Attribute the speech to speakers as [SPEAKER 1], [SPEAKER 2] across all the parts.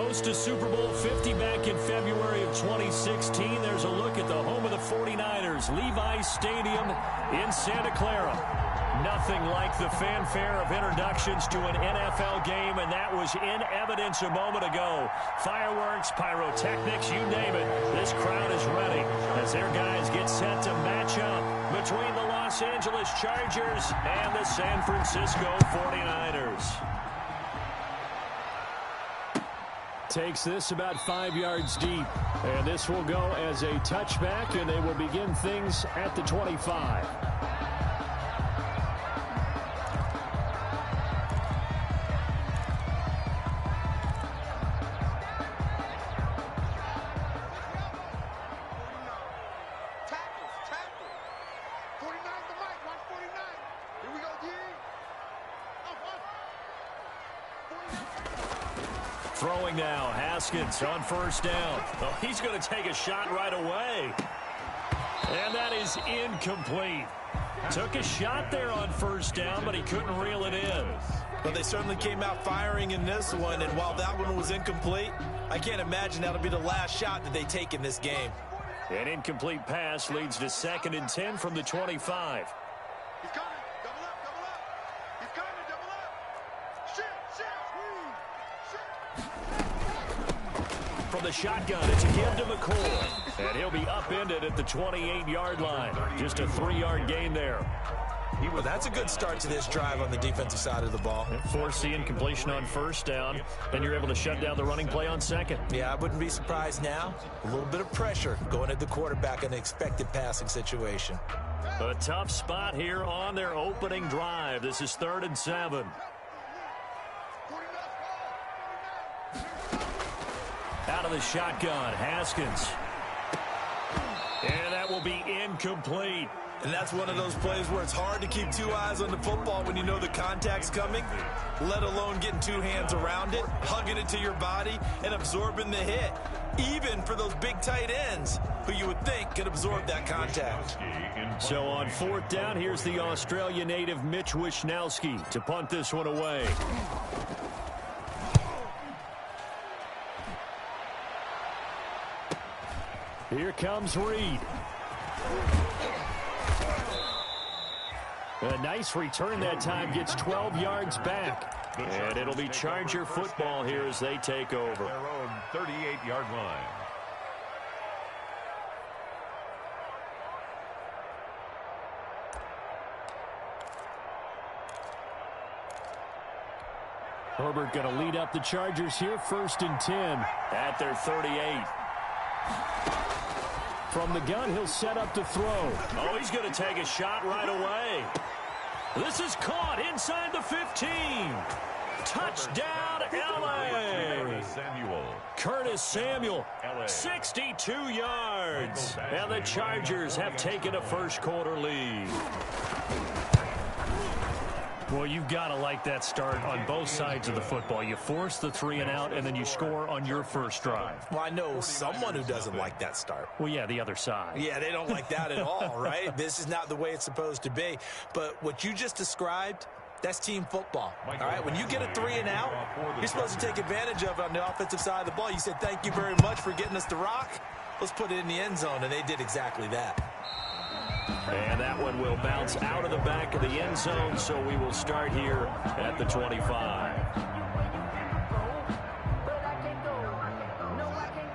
[SPEAKER 1] Host to Super Bowl 50 back in February of 2016. There's a look at the home of the 49ers, Levi's Stadium in Santa Clara. Nothing like the fanfare of introductions to an NFL game, and that was in evidence a moment ago. Fireworks, pyrotechnics, you name it. This crowd is ready as their guys get set to match up between the Los Angeles Chargers and the San Francisco 49ers. Takes this about 5 yards deep, and this will go as a touchback, and they will begin things at the 25. Throwing now, Haskins on first down. Oh, he's going to take a shot right away. And that is incomplete. Took a shot there on first down, but he couldn't reel it in.
[SPEAKER 2] Well, they certainly came out firing in this one, and while that one was incomplete, I can't imagine that'll be the last shot that they take in this game.
[SPEAKER 1] An incomplete pass leads to 2nd and 10 from the 25.
[SPEAKER 3] He's coming. Double up, double up. He's coming, double up. Shit.
[SPEAKER 1] From the shotgun, it's a give to McCoy. And he'll be upended at the 28-yard line. Just a 3-yard gain there.
[SPEAKER 2] Well, that's a good start to this drive on the defensive side of the ball.
[SPEAKER 1] Forcing completion on first down, and you're able to shut down the running play on second.
[SPEAKER 2] Yeah, I wouldn't be surprised now. A little bit of pressure going at the quarterback in an expected passing situation.
[SPEAKER 1] A tough spot here on their opening drive. This is 3rd and 7. Out of the shotgun, Haskins. And that will be incomplete.
[SPEAKER 2] And that's one of those plays where it's hard to keep 2 eyes on the football when you know the contact's coming, let alone getting 2 hands around it, hugging it to your body, and absorbing the hit. Even for those big tight ends who you would think could absorb that contact.
[SPEAKER 1] So on 4th down, here's the Australia native Mitch Wishnowsky to punt this one away. Here comes Reed. A nice return that time, gets 12 yards back. And it'll be Charger football here as they take over.
[SPEAKER 4] Their own 38-yard line.
[SPEAKER 1] Herbert going to lead up the Chargers here, 1st and 10 at their 38. From the gun, he'll set up to throw. Oh, he's going to take a shot right away. This is caught inside the 15. Touchdown, L.A. Curtis Samuel, 62 yards. And the Chargers have taken a first-quarter lead. Well, you've got to like that start on both sides of the football. You force the 3-and-out, and then you score on your first drive.
[SPEAKER 2] Well, I know someone who doesn't like that start.
[SPEAKER 1] Well, yeah, the other side.
[SPEAKER 2] Yeah, they don't like that at all, right? This is not the way it's supposed to be. But what you just described, that's team football, all right? When you get a 3-and-out, you're supposed to take advantage of it on the offensive side of the ball. You said, thank you very much for getting us the rock. Let's put it in the end zone, and they did exactly that.
[SPEAKER 1] And that one will bounce out of the back of the end zone, so we will start here at the 25.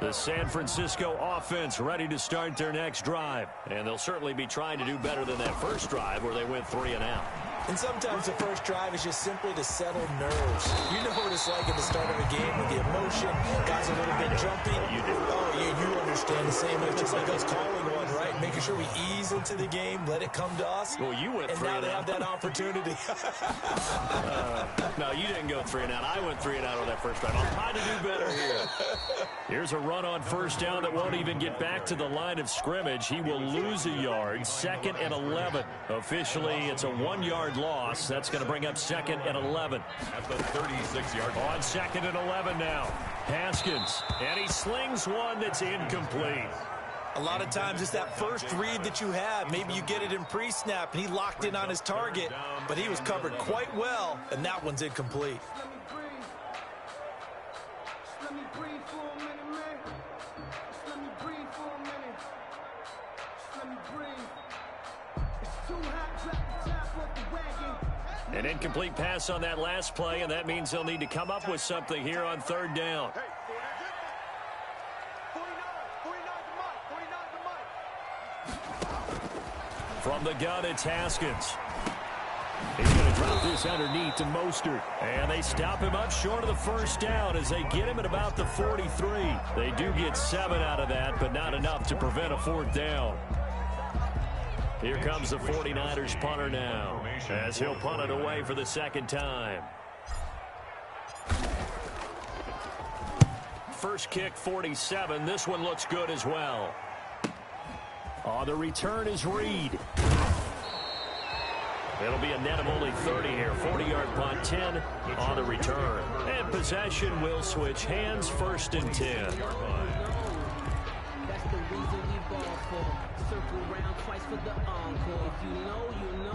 [SPEAKER 1] The San Francisco offense ready to start their next drive. And they'll certainly be trying to do better than that first drive where they went 3-and-out.
[SPEAKER 2] And sometimes the first drive is just simply to settle nerves. You know what it's like at the start of a game with the emotion. Guys a little bit jumpy. You understand the same way. Just like us calling one, right? Making sure we ease into the game, let it come to us.
[SPEAKER 1] Well, you went 3-and-out.
[SPEAKER 2] And now they have that opportunity.
[SPEAKER 1] No, you didn't go 3-and-out. I went 3-and-out on that first drive. I'll try to do better here. Here's a run on first down that won't even get back to the line of scrimmage. He will lose a yard. 2nd and 11. Officially, it's a 1-yard loss. That's going to bring up 2nd and 11.
[SPEAKER 4] At the 36-yard line.
[SPEAKER 1] On 2nd and 11 now. Haskins. And he slings one that's incomplete.
[SPEAKER 2] A lot of times it's that first read that you have. Maybe you get it in pre-snap, and he locked in on his target, but he was covered quite well, and that one's incomplete.
[SPEAKER 3] Let me breathe.
[SPEAKER 1] An incomplete pass on that last play, and that means they'll need to come up with something here on third down. From the gun, it's Haskins. He's going to drop this underneath to Mostert. And they stop him up short of the first down as they get him at about the 43. They do get 7 out of that, but not enough to prevent a fourth down. Here comes the 49ers punter now, as he'll punt it away for the second time. First kick, 47. This one looks good as well. On the return is Reed. It'll be a net of only 30 here. 40-yard punt, 10 on the return. And possession will switch hands, first and 10.
[SPEAKER 5] That's the reason we ball for. Circle around twice for the encore. If you know, you know.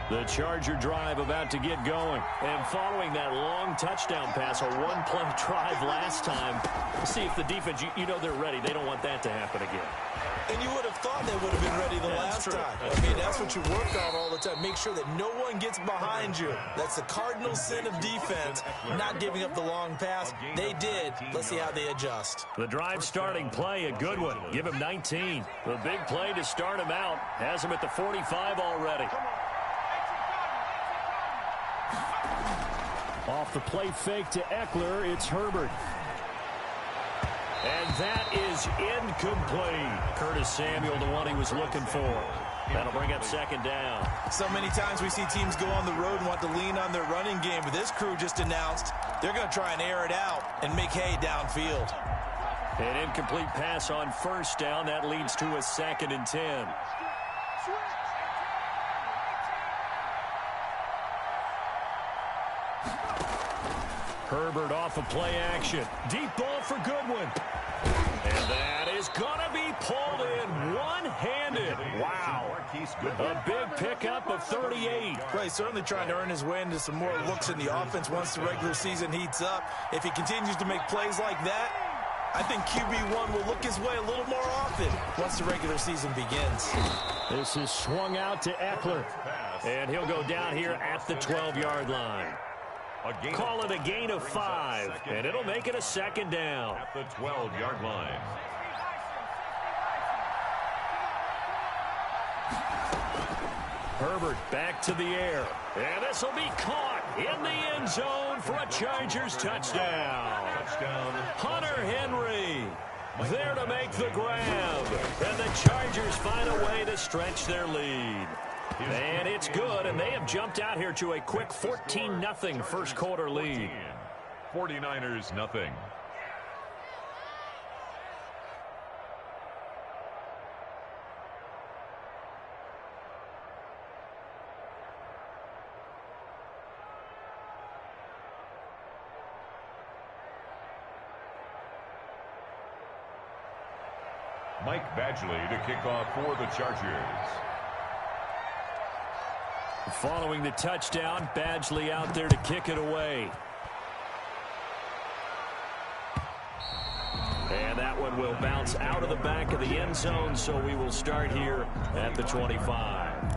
[SPEAKER 1] The Charger drive about to get going. And following that long touchdown pass, a one-play drive last time. Let's see if the defense, you know they're ready. They don't want that to happen again.
[SPEAKER 2] And you would have thought they would have been ready the last time. I mean, that's what you work on all the time. Make sure that no one gets behind you. That's the cardinal sin of defense, not giving up the long pass. They did. Let's see how they adjust.
[SPEAKER 1] The drive starting play, a good one. Give him 19. The big play to start him out. Has him at the 45 already. Off the play fake to Eckler, it's Herbert. And that is incomplete. Curtis Samuel, the one he was looking for. That'll bring up second down.
[SPEAKER 2] So many times we see teams go on the road and want to lean on their running game, but this crew just announced they're going to try and air it out and make hay downfield.
[SPEAKER 1] An incomplete pass on first down. That leads to a second and 10. Herbert off of play action. Deep ball for Goodwin. And that is going to be pulled in one-handed. Wow. A big pickup of 38.
[SPEAKER 2] Right, certainly trying to earn his way into some more looks in the offense once the regular season heats up. If he continues to make plays like that, I think QB1 will look his way a little more often once the regular season begins.
[SPEAKER 1] This is swung out to Eckler. And he'll go down here at the 12-yard line. Call it a gain of 5, and it'll make it a second down.
[SPEAKER 4] At the 12-yard line.
[SPEAKER 1] Herbert back to the air. And this will be caught in the end zone for a Chargers touchdown. Hunter Henry there to make the grab. And the Chargers find a way to stretch their lead. And it's good, and they have jumped out here to a quick 14-0 first quarter lead.
[SPEAKER 4] 49ers nothing. Mike Badgley to kick off for the Chargers.
[SPEAKER 1] Following the touchdown, Badgley out there to kick it away. And that one will bounce out of the back of the end zone, so we will start here at the 25.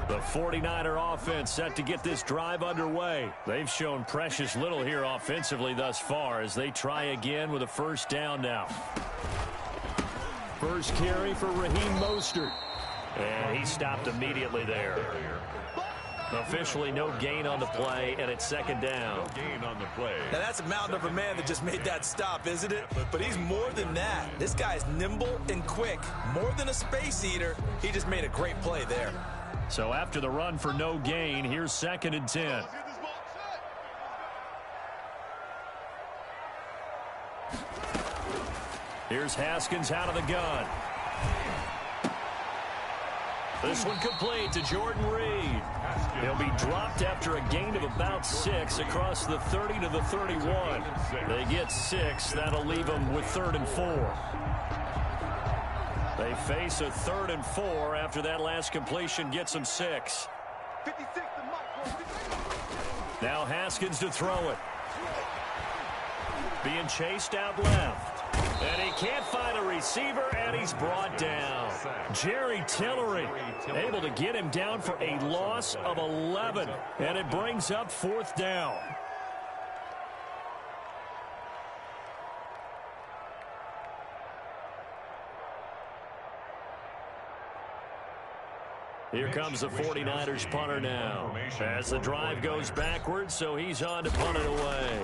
[SPEAKER 1] The 49er offense set to get this drive underway. They've shown precious little here offensively thus far as they try again with a first down now. First carry for Raheem Mostert. And he stopped immediately there. Officially no gain on the play, and it's second down.
[SPEAKER 4] No gain on the play.
[SPEAKER 2] Now that's a mountain of a man that just made that stop, isn't it? But he's more than that. This guy's nimble and quick. More than a space eater. He just made a great play there.
[SPEAKER 1] So after the run for no gain, here's second and 10. Here's Haskins out of the gun. This one complete to Jordan Reed. He'll be dropped after a gain of about 6 across the 30 to the 31. They get 6. That'll leave them with 3rd and 4. They face a 3rd and 4 after that last completion gets them 6. Now Haskins to throw it. Being chased out left. And he can't find a receiver, and he's brought down. Jerry Tillery able to get him down for a loss of 11. And it brings up 4th down. Here comes the 49ers punter now. As the drive goes backwards, so he's on to punt it away.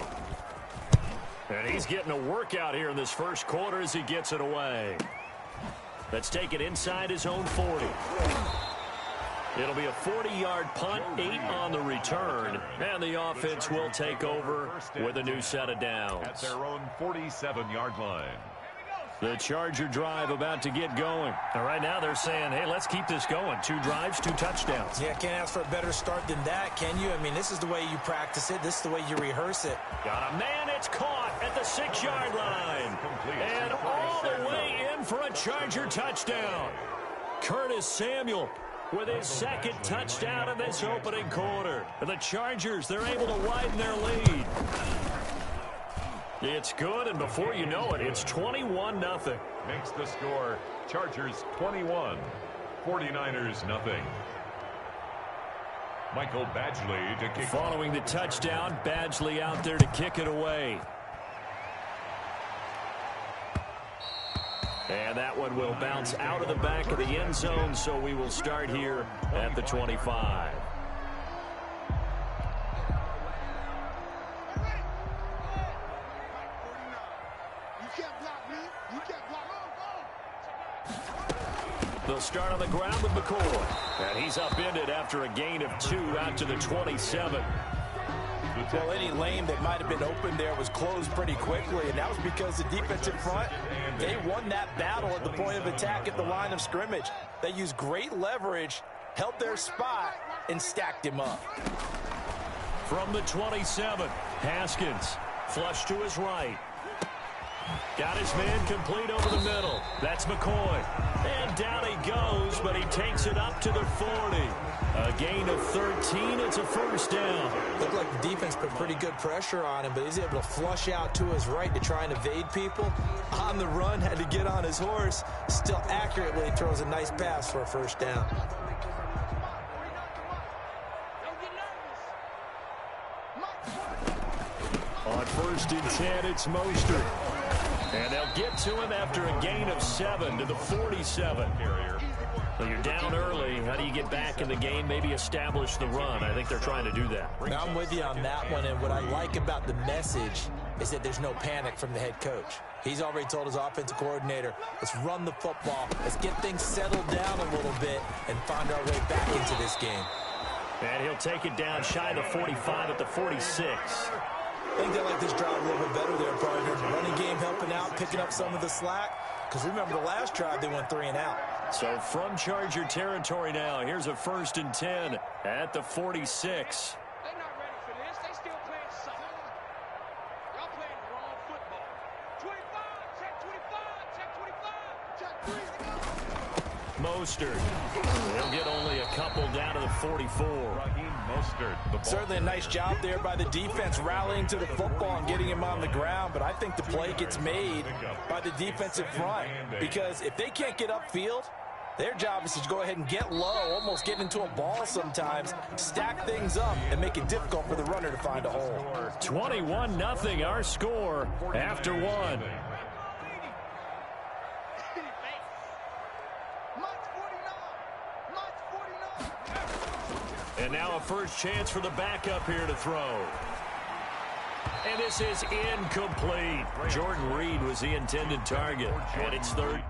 [SPEAKER 1] And he's getting a workout here in this first quarter as he gets it away. Let's take it inside his own 40. It'll be a 40-yard punt, 8 on the return, and the offense will take over with a new set of downs.
[SPEAKER 4] At their own 47-yard line.
[SPEAKER 1] The Charger drive about to get going. And right now they're saying, hey, let's keep this going. 2 drives, 2 touchdowns.
[SPEAKER 2] Yeah, can't ask for a better start than that, can you? I mean, this is the way you practice it. This is the way you rehearse it.
[SPEAKER 1] Got a man, it's caught at the 6-yard line. And all the way in for a Charger touchdown. Curtis Samuel with his 2nd touchdown in this opening quarter. And the Chargers, they're able to widen their lead. It's good, and before you know it, it's 21-0.
[SPEAKER 4] Makes the score Chargers 21, 49ers nothing. Michael Badgley to kick.
[SPEAKER 1] Following the touchdown, Badgley out there to kick it away. And that one will bounce out of the back of the end zone, so we will start here at the 25. They'll start on the ground with McCoy. And he's upended after a gain of 2 out to the 27.
[SPEAKER 2] Well, any lane that might have been open there was closed pretty quickly, and that was because the defensive front, they won that battle at the point of attack at the line of scrimmage. They used great leverage, held their spot, and stacked him up.
[SPEAKER 1] From the 27, Haskins, flush to his right. Got his man complete over the middle. That's McCoy. And down he goes, but he takes it up to the 40. A gain of 13. It's a 1st down.
[SPEAKER 2] Looked like the defense put pretty good pressure on him, but he's able to flush out to his right to try and evade people. On the run, had to get on his horse. Still accurately throws a nice pass for a 1st down.
[SPEAKER 1] On 1st and 10, it's Mostert. And they'll get to him after a gain of 7 to the 47. Well, you're down early. How do you get back in the game? Maybe establish the run. I think they're trying to do that.
[SPEAKER 2] Now, I'm with you on that one, and what I like about the message is that there's no panic from the head coach. He's already told his offensive coordinator, let's run the football, let's get things settled down a little bit and find our way back into this game.
[SPEAKER 1] And he'll take it down shy of the 45 at the 46.
[SPEAKER 2] I think they like this drive a little bit better there, partner. Running game helping out, picking up some of the slack. Because remember, the last drive, they went 3 and out.
[SPEAKER 1] So from Charger territory now, here's a 1st and 10 at the 46.
[SPEAKER 3] They're not ready for this. They still playing soft. Y'all playing the wrong football. 25, check 25, check 25, check 3.
[SPEAKER 1] Mostert. He'll get only a couple down to the 44.
[SPEAKER 2] Certainly a nice job there by the defense rallying to the football and getting him on the ground, but I think the play gets made by the defensive front because if they can't get upfield, their job is to go ahead and get low, almost get into a ball sometimes, stack things up, and make it difficult for the runner to find a hole.
[SPEAKER 1] 21-0 our score after 1. And now a first chance for the backup here to throw. And this is incomplete. Jordan Reed was the intended target. And it's 3rd.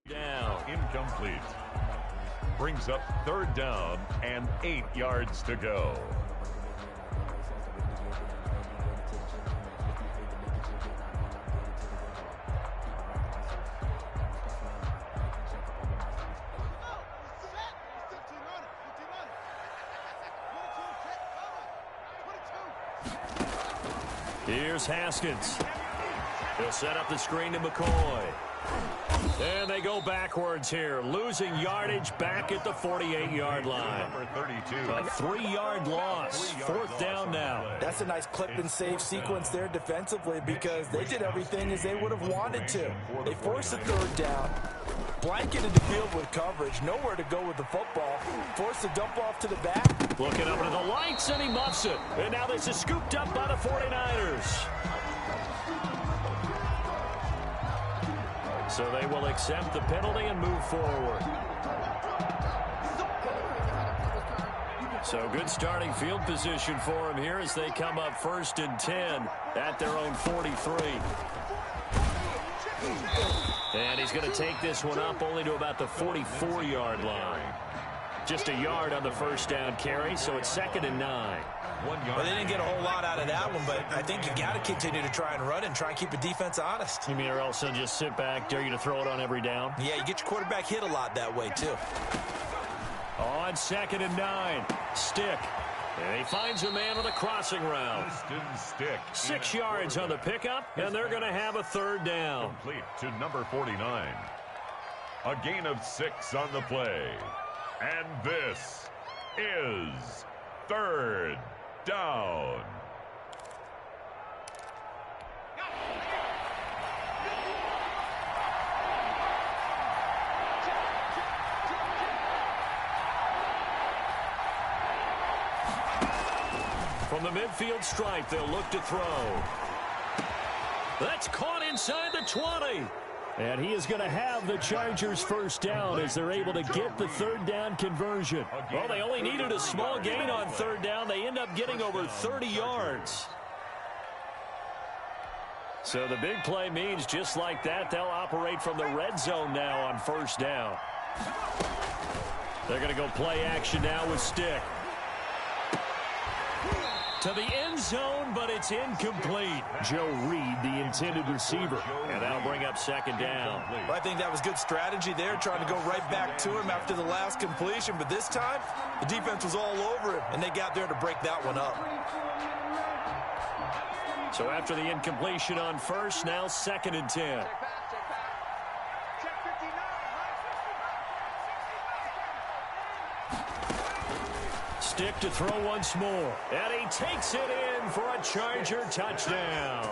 [SPEAKER 1] Down.
[SPEAKER 4] Incomplete. Brings up 3rd down and 8 yards to go.
[SPEAKER 1] Here's Haskins. He'll set up the screen to McCoy. And they go backwards here, losing yardage back at the 48-yard line.
[SPEAKER 4] Number 32.
[SPEAKER 1] A 3-yard loss. 4th down now.
[SPEAKER 2] That's a nice clip and save sequence there defensively because they did everything as they would have wanted to. They forced a 3rd down, blanketed the field with coverage, nowhere to go with the football, forced a dump off to the back.
[SPEAKER 1] Looking up into the lights, and he muffs it. And now this is scooped up by the 49ers. So they will accept the penalty and move forward. So good starting field position for him here as they come up 1st and 10 at their own 43. And he's going to take this one up only to about the 44-yard line. Just a yard on the 1st down carry, so it's 2nd and 9.
[SPEAKER 2] Well, they didn't get a whole lot out of that one, but I think you got to continue to try and run and try and keep the defense honest.
[SPEAKER 1] You mean or else they'll just sit back, dare you to throw it on every down?
[SPEAKER 2] Yeah, you get your quarterback hit a lot that way, too.
[SPEAKER 1] On 2nd and 9, Stick. And he finds a man on the crossing route. 6 yards on the pickup, and they're going to have a 3rd down.
[SPEAKER 4] Complete to number 49. A gain of 6 on the play. And this is 3rd down.
[SPEAKER 1] From the midfield stripe, they'll look to throw. That's caught inside the 20. And he is going to have the Chargers 1st down as they're able to get the 3rd down conversion. Well, they only needed a small gain on 3rd down. They end up getting over 30 yards. So the big play means just like that, they'll operate from the red zone now on 1st down. They're going to go play action now with Stick. To the end zone, but it's incomplete. Joe Reed, the intended receiver. And that'll bring up 2nd down.
[SPEAKER 2] Well, I think that was good strategy there, trying to go right back to him after the last completion. But this time, the defense was all over him, and they got there to break that one up.
[SPEAKER 1] So after the incompletion on 1st, now 2nd and 10. Stick to throw once more. And he takes it in for a Charger touchdown.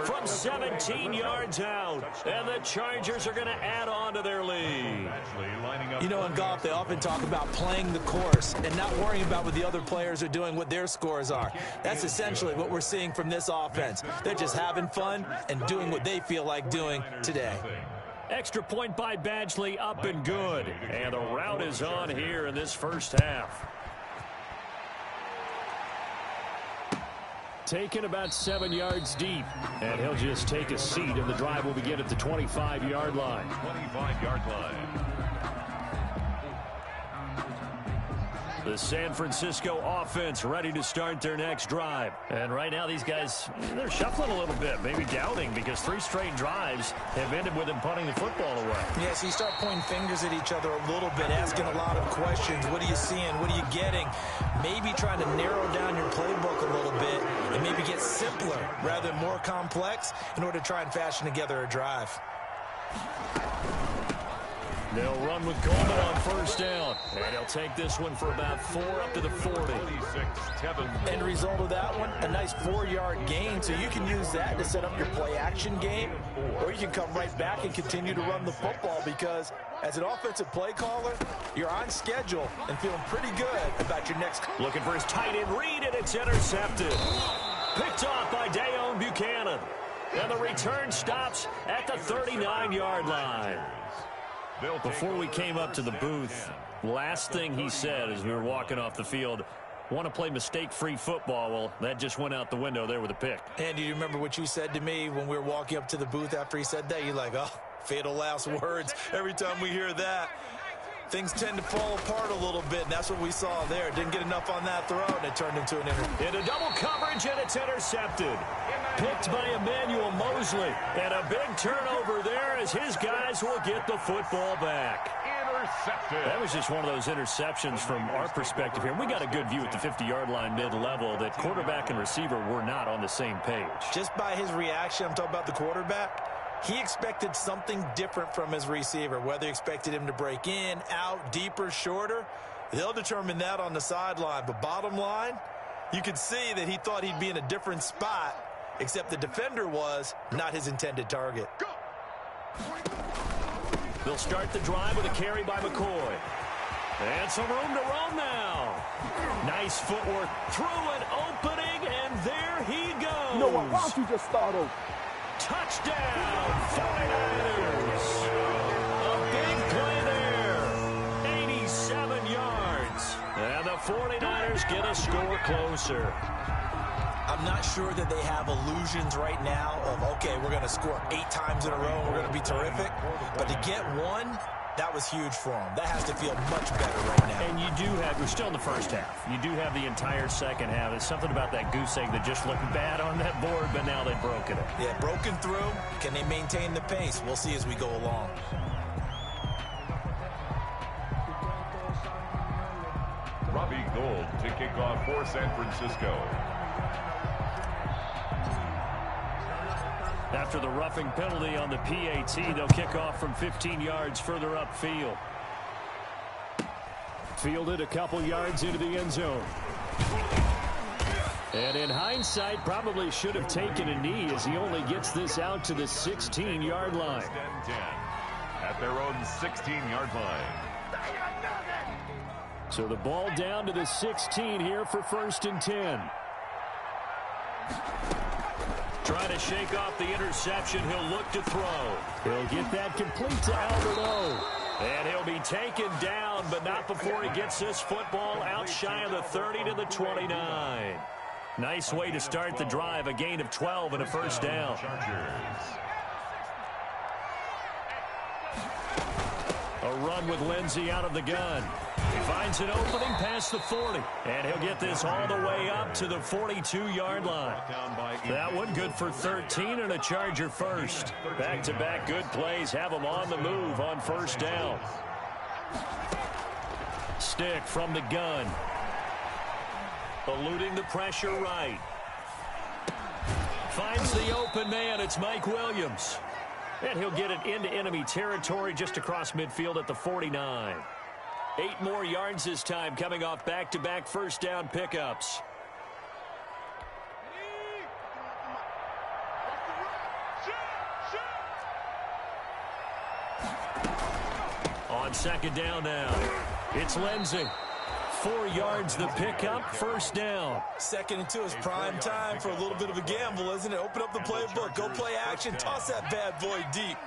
[SPEAKER 1] From 17 yards out. And the Chargers are going to add on to their lead.
[SPEAKER 2] You know, in golf, they often talk about playing the course and not worrying about what the other players are doing, what their scores are. That's essentially what we're seeing from this offense. They're just having fun and doing what they feel like doing today.
[SPEAKER 1] Extra point by Badgley, up and good. And the route is on here in this 1st half. Taken about 7 yards deep. And he'll just take a seat, and the drive will begin at the 25-yard line.
[SPEAKER 4] 25-yard line.
[SPEAKER 1] The San Francisco offense ready to start their next drive. And right now these guys, they're shuffling a little bit, maybe doubting, because 3 straight drives have ended with them punting the football away.
[SPEAKER 2] Yeah, so you start pointing fingers at each other a little bit, asking a lot of questions. What are you seeing? What are you getting? Maybe trying to narrow down your playbook a little bit and maybe get simpler rather than more complex in order to try and fashion together a drive.
[SPEAKER 1] They'll run with Coleman on 1st down. And he'll take this one for about 4 up to the 40.
[SPEAKER 2] End result of that one, a nice 4-yard gain. So you can use that to set up your play action game. Or you can come right back and continue to run the football because as an offensive play caller, you're on schedule and feeling pretty good about your next.
[SPEAKER 1] Looking for his tight end read, and it's intercepted. Picked off by Dayon Buchanan. And the return stops at the 39-yard line. Before we came up to the booth, last thing he said as we were walking off the field, want to play mistake-free football. Well, that just went out the window there with a pick.
[SPEAKER 2] And do you remember what you said to me when we were walking up to the booth after he said that? You're like, oh, fatal last words. Every time we hear that, things tend to fall apart a little bit, and that's what we saw there. Didn't get enough on that throw, and it turned into an interception.
[SPEAKER 1] Into double coverage, and it's intercepted. Picked by Emmanuel Mosley. And a big turnover there as his guys will get the football back.
[SPEAKER 4] intercepted.
[SPEAKER 1] That was just one of those interceptions from our perspective here. We got a good view at the 50-yard line mid-level that quarterback and receiver were not on the same page.
[SPEAKER 2] Just by his reaction, I'm talking about the quarterback, he expected something different from his receiver, whether he expected him to break in, out, deeper, shorter. They'll determine that on the sideline. But bottom line, you could see that he thought he'd be in a different spot, except the defender was not his intended target.
[SPEAKER 1] They'll start the drive with a carry by McCoy. And some room to roam now. Nice footwork through an opening, and there he goes.
[SPEAKER 6] You know what? Why don't you just start over?
[SPEAKER 1] Touchdown, 49ers. A big play there. 87 yards. And the 49ers get a score closer.
[SPEAKER 2] I'm not sure that they have illusions right now of, okay, we're going to score 8 times in a row and we're going to be terrific. But to get one, that was huge for them. That has to feel much better right now.
[SPEAKER 1] And you do have, we're still in the first half. You do have the entire second half. There's something about that goose egg that just looked bad on that board, but now they've broken it.
[SPEAKER 2] Yeah, broken through. Can they maintain the pace? We'll see as we go along.
[SPEAKER 4] Robbie Gould to kick off for San Francisco.
[SPEAKER 1] After the roughing penalty on the PAT, they'll kick off from 15 yards further upfield. Fielded a couple yards into the end zone. And in hindsight, probably should have taken a knee as he only gets this out to the 16-yard line.
[SPEAKER 4] At their own 16-yard line.
[SPEAKER 1] So the ball down to the 16 here for 1st and 10. Trying to shake off the interception. He'll look to throw. He'll get that complete to Albert. And he'll be taken down, but not before he gets this football out shy of the 30 to the 29. Nice way to start the drive. A gain of 12 and a first down. A run with Lindsey out of the gun. He finds an opening past the 40. And he'll get this all the way up to the 42-yard line. That one good for 13 and a Charger first. Back-to-back good plays have them on the move on first down. Stick from the gun. Eluding the pressure right. Finds the open man. It's Mike Williams. And he'll get it into enemy territory just across midfield at the 49. 8 more yards this time coming off back-to-back first down pickups. On second down now, it's Lindsey. 4 yards the pickup, first down.
[SPEAKER 2] 2nd and 2 is prime time for a little bit of a gamble, isn't it? Open up the playbook, go play action, toss that bad boy deep.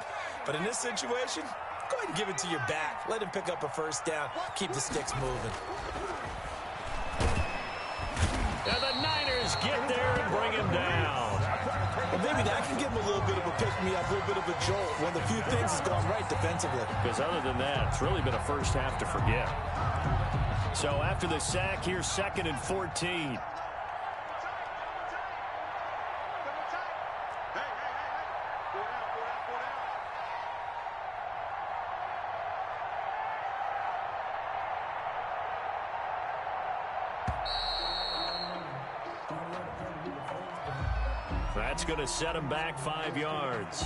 [SPEAKER 2] But in this situation, go ahead and give it to your back. Let him pick up a first down. Keep the sticks moving.
[SPEAKER 1] And the Niners get there and bring him down.
[SPEAKER 2] Well, maybe that can give him a little bit of a pick-me-up, a little bit of a jolt. One of the few things has gone right defensively.
[SPEAKER 1] Because other than that, it's really been a first half to forget. So after the sack, here's 2nd and 14. That's going to set him back 5 yards.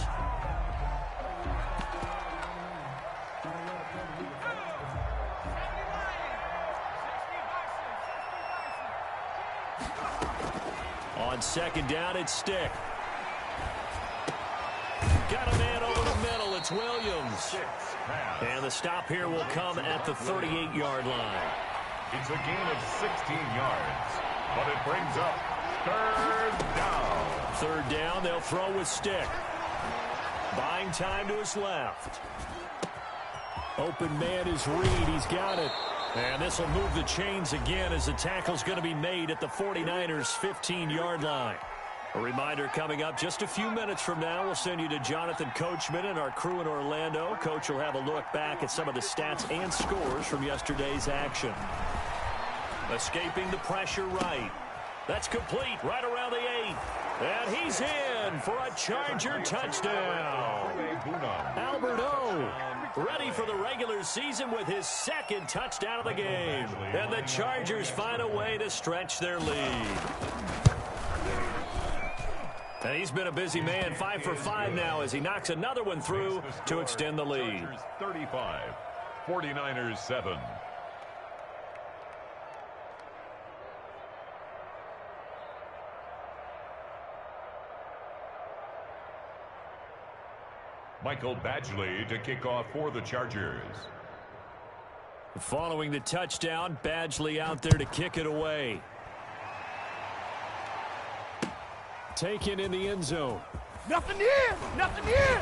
[SPEAKER 1] On second down, it's Stick. Got a man over the middle. It's Williams. And the stop here will come at the 38-yard line.
[SPEAKER 4] It's a gain of 16 yards, but it brings up 3rd down.
[SPEAKER 1] 3rd down, they'll throw with Stick. Buying time to his left. Open man is Reed. He's got it. And this will move the chains again as the tackle's going to be made at the 49ers' 15-yard line. A reminder coming up just a few minutes from now. We'll send you to Jonathan Coachman and our crew in Orlando. Coach will have a look back at some of the stats and scores from yesterday's action. Escaping the pressure right. That's complete right around the 8. And he's in for a Charger touchdown. Albert O. ready for the regular season with his second touchdown of the game. And the Chargers find a way to stretch their lead. And he's been a busy man, 5 for 5 now as he knocks another one through to extend the lead.
[SPEAKER 4] Chargers 35, 49ers 7. Michael Badgley to kick off for the Chargers.
[SPEAKER 1] Following the touchdown, Badgley out there to kick it away. Taken in the end zone.
[SPEAKER 3] Nothing here! Nothing here!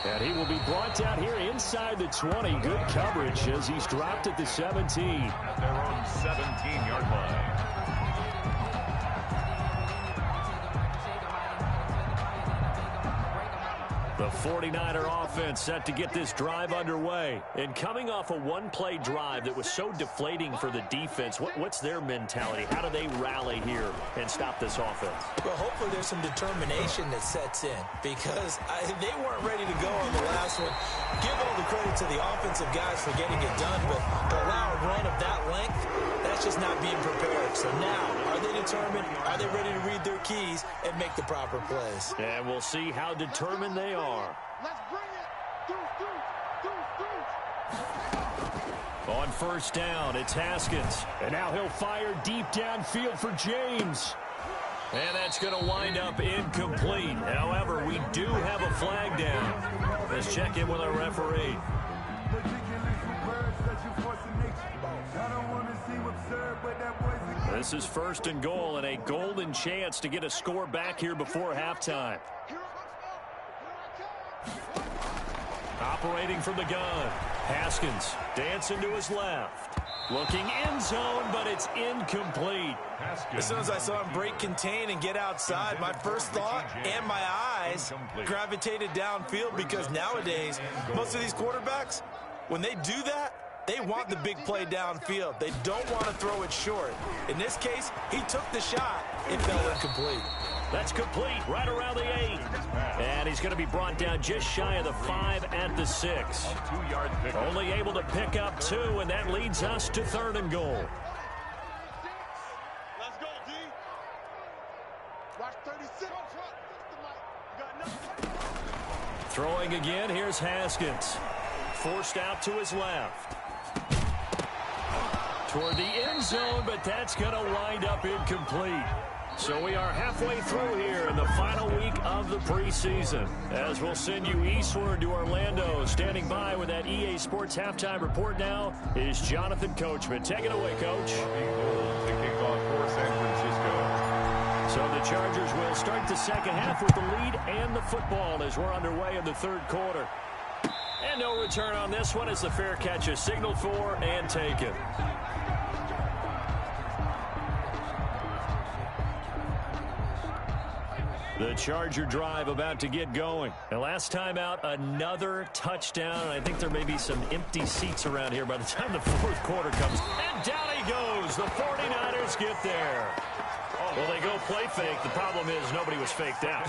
[SPEAKER 1] And he will be brought down here inside the 20. Good coverage as he's dropped at the 17.
[SPEAKER 4] At their own 17-yard line.
[SPEAKER 1] The 49er offense set to get this drive underway. And coming off a one-play drive that was so deflating for the defense, what's their mentality? How do they rally here and stop this offense?
[SPEAKER 2] Well, hopefully there's some determination that sets in because they weren't ready to go on the last one. Give all the credit to the offensive guys for getting it done, but to allow a run of that length, that's just not being prepared. So now, are they determined? Are they ready to read their keys and make the proper plays?
[SPEAKER 1] And we'll see how determined they are.
[SPEAKER 3] Let's bring it!
[SPEAKER 1] On first down, it's Haskins. And now he'll fire deep downfield for James. And that's going to wind up incomplete. However, we do have a flag down. Let's check in with our referee. This is first and goal and a golden chance to get a score back here before halftime. Operating from the gun. Haskins dancing to his left. Looking end zone, but it's incomplete.
[SPEAKER 2] As soon as I saw him break contain and get outside, my first thought and my eyes gravitated downfield because nowadays, most of these quarterbacks, when they do that, they want the big play downfield. They don't want to throw it short. In this case, he took the shot. It fell incomplete.
[SPEAKER 1] That's complete right around the 8. And he's going to be brought down just shy of the 5 at the 6.
[SPEAKER 4] 2-yard pickup.
[SPEAKER 1] Only able to pick up 2, and that leads us to third and goal.
[SPEAKER 3] Let's go, D. Watch 36.
[SPEAKER 1] Throwing again, here's Haskins. Forced out to his left. Toward the end zone, but that's going to wind up incomplete. So we are halfway through here in the final week of the preseason. As we'll send you eastward to Orlando. Standing by with that EA Sports halftime report now is Jonathan Coachman. Take it away, Coach.
[SPEAKER 4] To kick off for San Francisco.
[SPEAKER 1] So the Chargers will start the second half with the lead and the football as we're underway in the third quarter. And no return on this one as the fair catch is signaled for and taken. The Charger drive about to get going. And last time out, another touchdown. And I think there may be some empty seats around here by the time the fourth quarter comes. And down he goes. The 49ers get there. Well, they go play fake. The problem is nobody was faked out.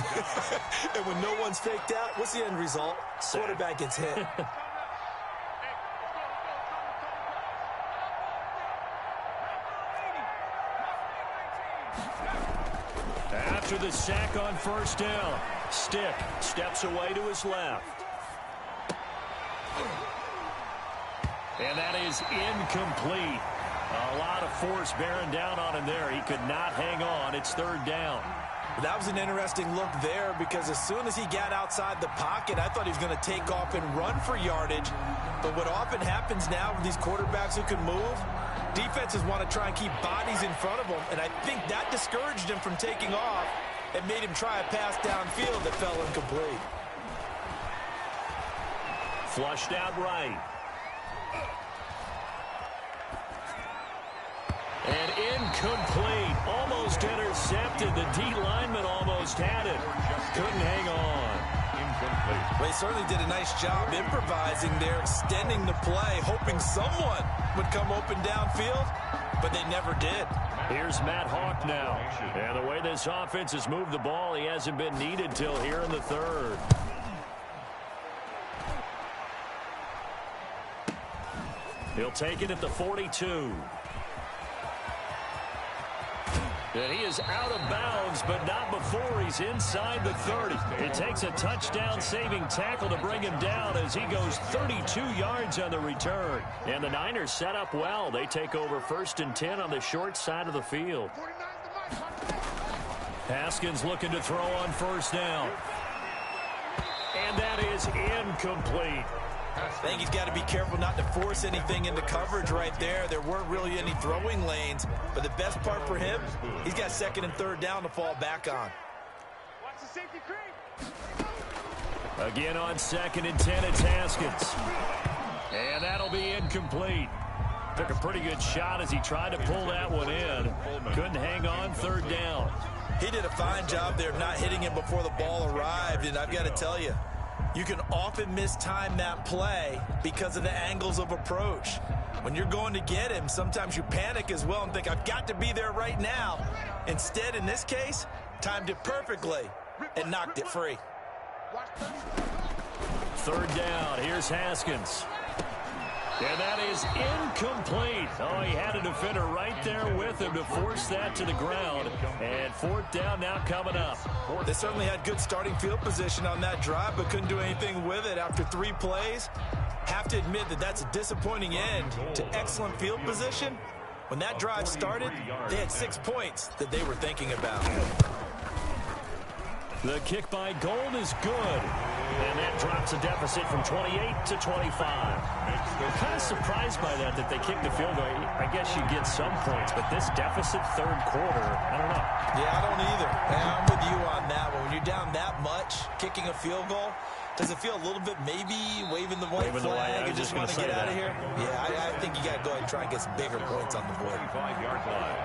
[SPEAKER 2] And when no one's faked out, what's the end result? Quarterback gets hit.
[SPEAKER 1] After the sack on first down, Stick steps away to his left. And that is incomplete. A lot of force bearing down on him there. He could not hang on. It's third down.
[SPEAKER 2] That was an interesting look there because as soon as he got outside the pocket, I thought he was going to take off and run for yardage. But what often happens now with these quarterbacks who can move, defenses want to try and keep bodies in front of them, and I think that discouraged him from taking off and made him try a pass downfield that fell incomplete.
[SPEAKER 1] Flushed out right. And incomplete. Almost intercepted. The D lineman almost had it. Couldn't hang on.
[SPEAKER 4] Incomplete.
[SPEAKER 2] Well, he certainly did a nice job improvising there, extending the play, hoping someone would come open downfield, but they never did.
[SPEAKER 1] Here's Matt Hawk now. And the way this offense has moved the ball, he hasn't been needed till here in the third. He'll take it at the 42. And he is out of bounds, but not before he's inside the 30. It takes a touchdown-saving tackle to bring him down as he goes 32 yards on the return. And the Niners set up well. They take over 1st and 10 on the short side of the field. Haskins looking to throw on 1st down. And that is incomplete.
[SPEAKER 2] I think he's got to be careful not to force anything into coverage right there. There weren't really any throwing lanes, but the best part for him, he's got 2nd and 3rd down to fall back on.
[SPEAKER 3] Watch the safety creep.
[SPEAKER 1] Again on 2nd and 10, it's Haskins. And that'll be incomplete. Took a pretty good shot as he tried to pull that one in. Couldn't hang on 3rd down.
[SPEAKER 2] He did a fine job there of not hitting him before the ball arrived, and I've got to tell you, you can often mistime that play because of the angles of approach. When you're going to get him, sometimes you panic as well and think, I've got to be there right now. Instead, in this case, timed it perfectly and knocked it free.
[SPEAKER 1] 3rd down. Here's Haskins. And that is incomplete. Oh, he had a defender right there with him to force that to the ground. And 4th down now coming up.
[SPEAKER 2] They certainly had good starting field position on that drive, but couldn't do anything with it after 3 plays. Have to admit that that's a disappointing end to excellent field position. When that drive started, they had 6 points that they were thinking about.
[SPEAKER 1] The kick by Gold is good. And that drops a deficit from 28 to 25. I'm kind of surprised by that they kicked the field goal. I guess you get some points, but this deficit 3rd quarter, I don't know.
[SPEAKER 2] Yeah, I don't either. I'm with you on that one. When you're down that much, kicking a field goal, does it feel a little bit maybe waving the white flag and just want to get out of here? Yeah, I think you got to go ahead and try and get some bigger points on the board.
[SPEAKER 4] 5-yard line.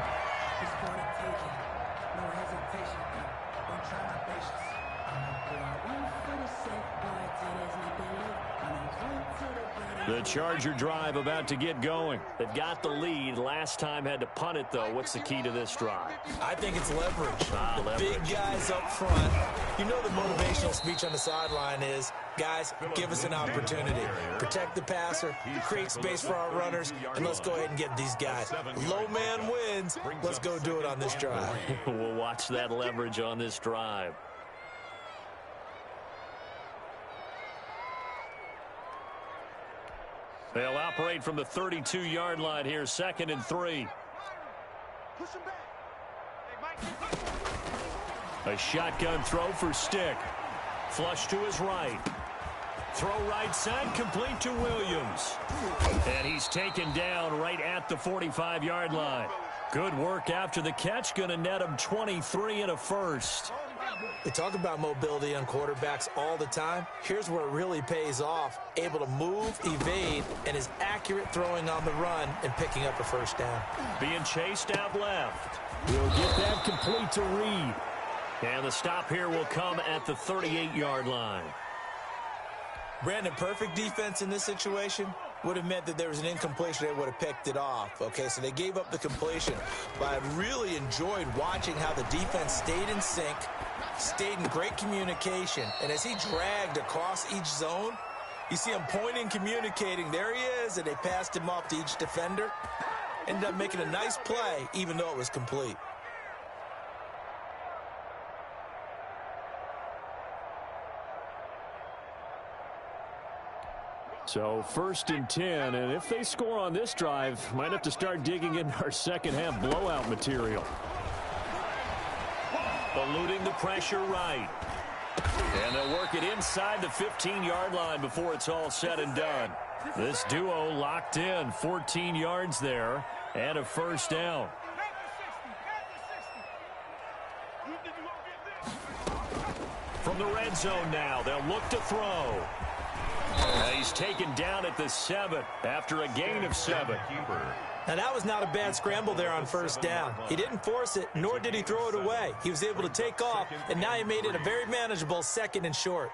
[SPEAKER 1] The Charger drive about to get going. They've got the lead. Last time had to punt it, though. What's the key to this drive?
[SPEAKER 2] I think it's leverage.
[SPEAKER 1] Leverage.
[SPEAKER 2] Big guys up front. You know the motivational speech on the sideline is, guys, give us an opportunity. Protect the passer, create space for our runners, and let's go ahead and get these guys. Low man wins. Let's go do it on this drive.
[SPEAKER 1] We'll watch that leverage on this drive. They'll operate from the 32-yard line here, 2nd and 3.
[SPEAKER 3] Push him back. Hey, Mike.
[SPEAKER 1] A shotgun throw for Stick. Flush to his right. Throw right side, complete to Williams. And he's taken down right at the 45-yard line. Good work after the catch. Going to net him 23 and a 1st.
[SPEAKER 2] They talk about mobility on quarterbacks all the time. Here's where it really pays off. Able to move, evade, and is accurate throwing on the run and picking up a 1st down.
[SPEAKER 1] Being chased out left. We'll get that complete to Reed. And the stop here will come at the 38-yard line.
[SPEAKER 2] Brandon, perfect defense in this situation would have meant that there was an incompletion. They would have picked it off. Okay, so they gave up the completion. But I really enjoyed watching how the defense stayed in sync, stayed in great communication. And as he dragged across each zone, you see him pointing, communicating. There he is, and they passed him off to each defender. Ended up making a nice play, even though it was complete.
[SPEAKER 1] So 1st and 10, and if they score on this drive, might have to start digging into our second-half blowout material. Eluding the pressure right. And they'll work it inside the 15-yard line before it's all said and done. This duo locked in, 14 yards there, and a 1st down. From the red zone now, they'll look to throw. He's taken down at the 7 after a gain of 7.
[SPEAKER 2] Now, that was not a bad scramble there on 1st down. He didn't force it, nor did he throw it away. He was able to take off, and now he made it a very manageable 2nd and short.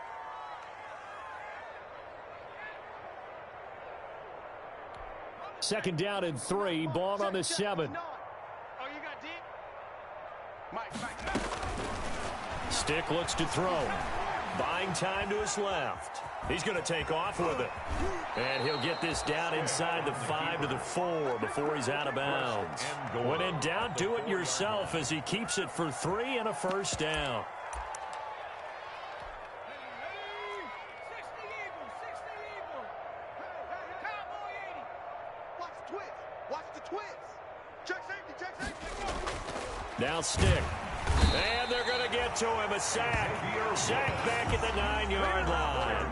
[SPEAKER 1] Second down and 3, ball on the 7.
[SPEAKER 3] Oh, you got deep? Mike.
[SPEAKER 1] Stick looks to throw. Buying time to his left. He's going to take off with it. And he'll get this down inside the 5 to the 4 before he's out of bounds. When in doubt, do it yourself as he keeps it for 3 and a first down. Now Stick. And they're going to get to him. A sack. Sack back at the 9-yard line.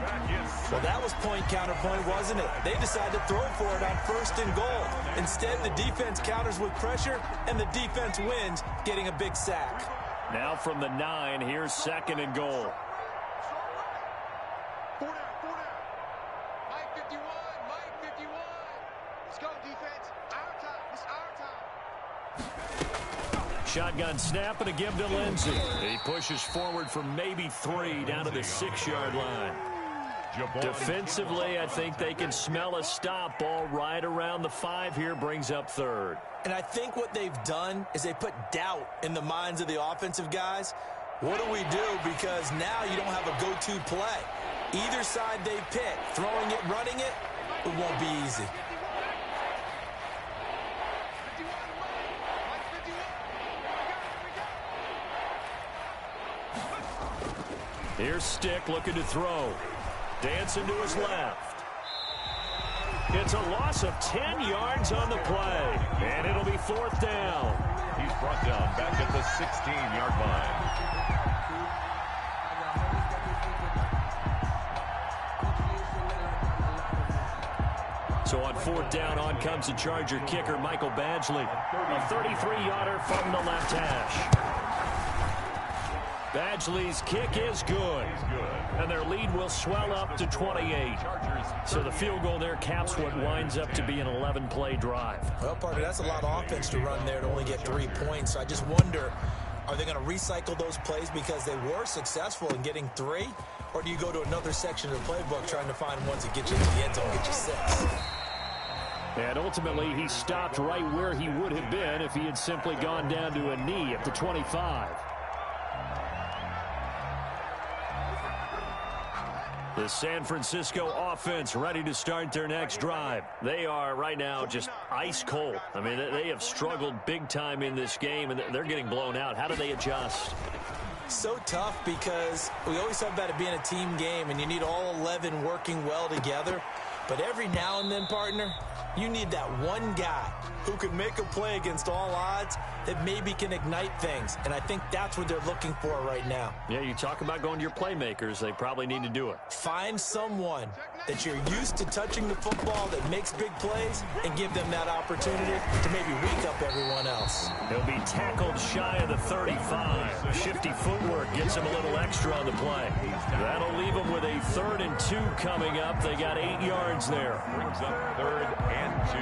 [SPEAKER 2] Well, that was point counterpoint, wasn't it? They decided to throw for it on 1st and goal. Instead, the defense counters with pressure, and the defense wins, getting a big sack.
[SPEAKER 1] Now from the 9, here's 2nd and goal.
[SPEAKER 3] Mike 51, Mike 51. Let's go, defense. Our time. It's our time.
[SPEAKER 1] Shotgun snap and a give to Lindsey. He pushes forward for maybe 3 down to the 6-yard line. Defensively, I think they can smell a stop. Ball right around the 5 here, brings up 3rd.
[SPEAKER 2] And I think what they've done is they put doubt in the minds of the offensive guys. What do we do? Because now you don't have a go-to play. Either side they pick, throwing it, running it, it won't be easy.
[SPEAKER 1] Here's Stick looking to throw. Dancing to his left. It's a loss of 10 yards on the play. And it'll be 4th down.
[SPEAKER 4] He's brought down back at the 16-yard line.
[SPEAKER 1] So on 4th down, on comes the Charger kicker, Michael Badgley. A 33-yarder from the left hash. Badgley's kick is good. And their lead will swell up to 28. So the field goal there caps what winds up to be an 11-play drive.
[SPEAKER 2] Well, partner, that's a lot of offense to run there to only get 3 points. So I just wonder, are they going to recycle those plays because they were successful in getting 3? Or do you go to another section of the playbook trying to find ones that get you into the end zone, get you 6?
[SPEAKER 1] And ultimately, he stopped right where he would have been if he had simply gone down to a knee at the 25. The San Francisco offense ready to start their next drive. They are right now just ice cold. I mean, they have struggled big time in this game, and they're getting blown out. How do they adjust?
[SPEAKER 2] So tough because we always talk about it being a team game, and you need all 11 working well together. But every now and then, partner, you need that one guy who can make a play against all odds that maybe can ignite things. And I think that's what they're looking for right now.
[SPEAKER 1] Yeah, you talk about going to your playmakers. They probably need to do it.
[SPEAKER 2] Find someone that you're used to touching the football that makes big plays and give them that opportunity to maybe wake up everyone else.
[SPEAKER 1] He'll be tackled shy of the 35. Shifty footwork gets him a little extra on the play. That'll leave him with a 3rd and 2 coming up. They got 8 yards there.
[SPEAKER 4] Brings up 3rd and 2.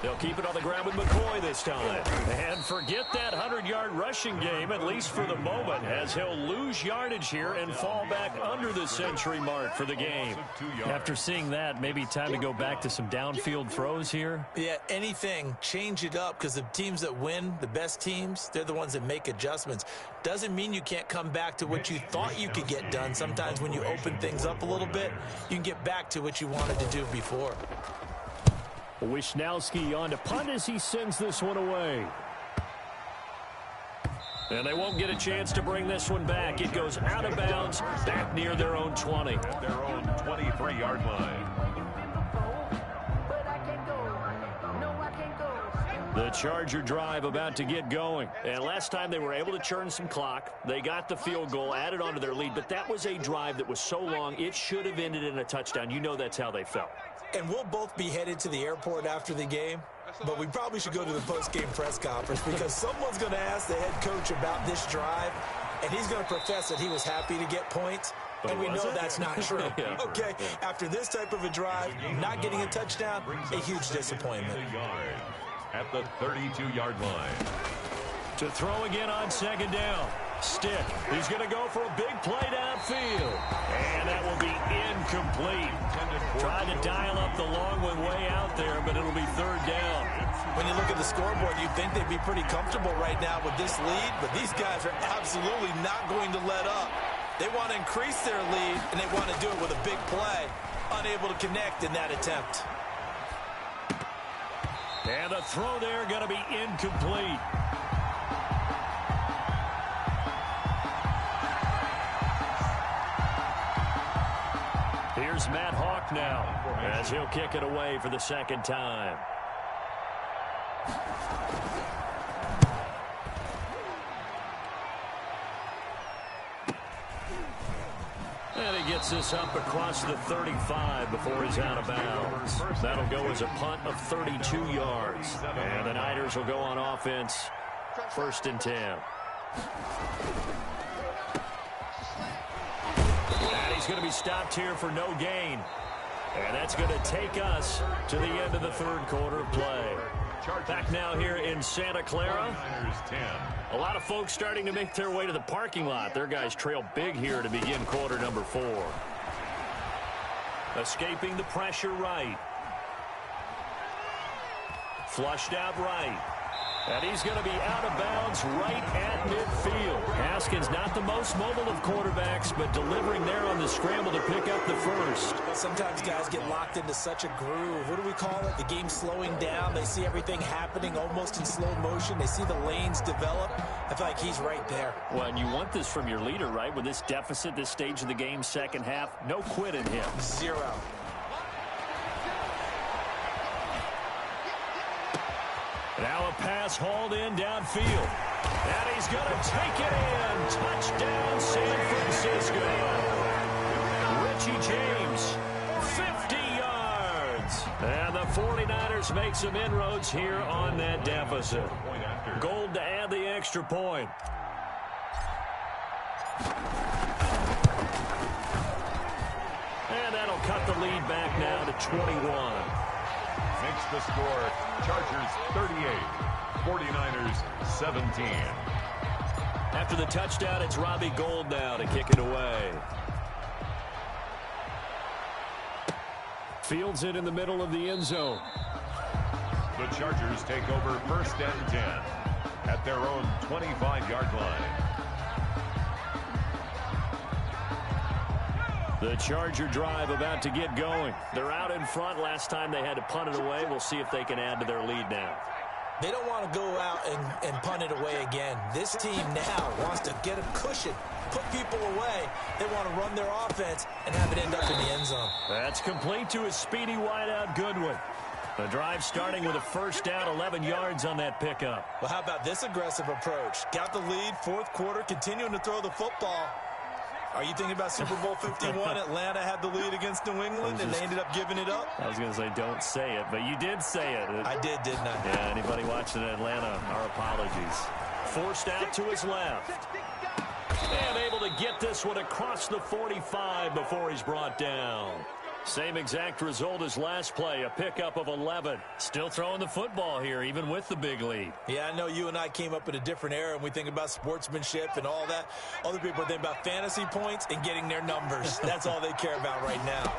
[SPEAKER 1] They'll keep it on the ground with McCoy this time. And forget that 100-yard rushing game, at least for the moment, as he'll lose yardage here and fall back under the century mark for the game. After seeing that, maybe time to go back to some downfield throws here.
[SPEAKER 2] Yeah, anything. Change it up, because the teams that win, the best teams, they're the ones that make adjustments. Doesn't mean you can't come back to what you thought you could get done. Sometimes when you open things up a little bit, you can get back to what you wanted to do before.
[SPEAKER 1] Wisnowski on to punt as he sends this one away. And they won't get a chance to bring this one back. It goes out of bounds back near their own 20.
[SPEAKER 4] At their own 23-yard line.
[SPEAKER 1] The Charger drive about to get going. And last time they were able to churn some clock. They got the field goal, added on to their lead. But that was a drive that was so long, it should have ended in a touchdown. You know that's how they felt.
[SPEAKER 2] And we'll both be headed to the airport after the game, but we probably should go to the post-game press conference because someone's going to ask the head coach about this drive, and he's going to profess that he was happy to get points, and we know that's not true. Okay, after this type of a drive, not getting a touchdown, a huge disappointment.
[SPEAKER 4] At the 32-yard line.
[SPEAKER 1] To throw again on 2nd down. Stick. He's going to go for a big play downfield. And that will be incomplete. Tried to dial up the long one way out there, but it'll be 3rd down.
[SPEAKER 2] When you look at the scoreboard, you'd think they'd be pretty comfortable right now with this lead, but these guys are absolutely not going to let up. They want to increase their lead, and they want to do it with a big play. Unable to connect in that attempt.
[SPEAKER 1] And the throw there going to be incomplete. Here's Matt Hawk now as he'll kick it away for the second time. And he gets this up across the 35 before he's out of bounds. That'll go as a punt of 32 yards. And the Niners will go on offense, 1st and 10. And he's going to be stopped here for no gain. And that's going to take us to the end of the 3rd quarter of play. Back now here in Santa Clara. A lot of folks starting to make their way to the parking lot. Their guys trail big here to begin quarter number 4. Escaping the pressure right. Flushed out right. And he's going to be out of bounds right at midfield. Haskins not the most mobile of quarterbacks, but delivering there on the scramble to pick up the first.
[SPEAKER 2] Sometimes guys get locked into such a groove. What do we call it? The game's slowing down. They see everything happening almost in slow motion. They see the lanes develop. I feel like he's right there.
[SPEAKER 1] Well, and you want this from your leader, right? With this deficit, this stage of the game, second half, no quit in him.
[SPEAKER 2] 0.
[SPEAKER 1] Now a pass hauled in downfield. And he's going to take it in. Touchdown, San Francisco. Richie James, 50 yards. And the 49ers make some inroads here on that deficit. Gold to add the extra point. And that'll cut the lead back now to 21.
[SPEAKER 4] Makes the score Chargers 38, 49ers 17.
[SPEAKER 1] After the touchdown, it's Robbie Gould now to kick it away. Fields it in the middle of the end zone.
[SPEAKER 4] The Chargers take over 1st and 10 at their own 25-yard line.
[SPEAKER 1] The Charger drive about to get going. They're out in front. Last time they had to punt it away. We'll see if they can add to their lead now.
[SPEAKER 2] They don't want to go out and punt it away again. This team now wants to get a cushion, put people away. They want to run their offense and have it end up in the end zone.
[SPEAKER 1] That's complete to a speedy wideout Goodwin. The drive starting with a 1st down, 11 yards on that pickup.
[SPEAKER 2] Well, how about this aggressive approach? Got the lead, 4th quarter, continuing to throw the football. Are you thinking about Super Bowl 51? Atlanta had the lead against New England, and they ended up giving it up?
[SPEAKER 1] I was going to say, don't say it, but you did say it.
[SPEAKER 2] I did, didn't I?
[SPEAKER 1] Yeah, anybody watching in Atlanta, our apologies. Forced out to his left. And able to get this one across the 45 before he's brought down. Same exact result as last play, a pickup of 11. Still throwing the football here, even with the big lead.
[SPEAKER 2] Yeah, I know you and I came up in a different era, and we think about sportsmanship and all that. Other people think about fantasy points and getting their numbers. That's all they care about right now.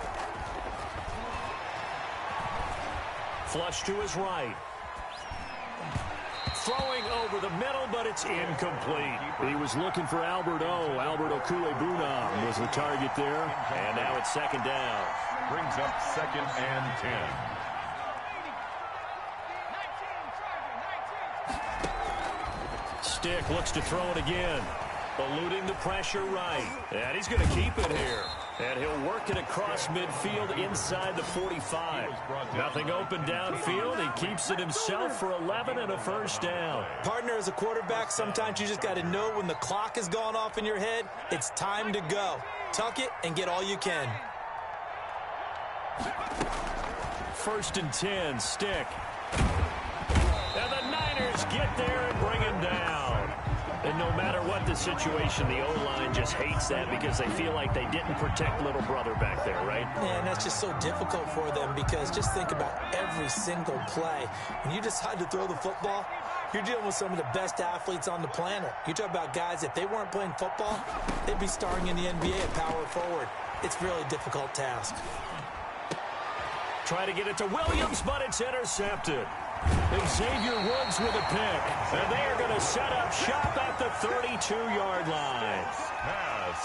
[SPEAKER 1] Flush to his right. Throwing over the middle, but it's incomplete. He was looking for Albert O. Albert Okuebunam was the target there. And now it's 2nd down.
[SPEAKER 4] Brings up 2nd and 10.
[SPEAKER 1] Stick looks to throw it again. Eluding the pressure right. And he's going to keep it here. And he'll work it across midfield inside the 45. Nothing open downfield. He keeps it himself for 11 and a 1st down.
[SPEAKER 2] Partner, as a quarterback, sometimes you just got to know when the clock has gone off in your head, it's time to go. Tuck it and get all you can.
[SPEAKER 1] 1st and 10, Stick. And the Niners get there and bring him down. And no matter what the situation, the O-line just hates that because they feel like they didn't protect little brother back there, right?
[SPEAKER 2] Man, that's just so difficult for them because just think about every single play. When you decide to throw the football, you're dealing with some of the best athletes on the planet. You talk about guys, if they weren't playing football, they'd be starring in the NBA at power forward. It's a really difficult task.
[SPEAKER 1] Try to get it to Williams, but it's intercepted. Xavier Woods with a pick. And they are going to set up shop at the 32-yard line.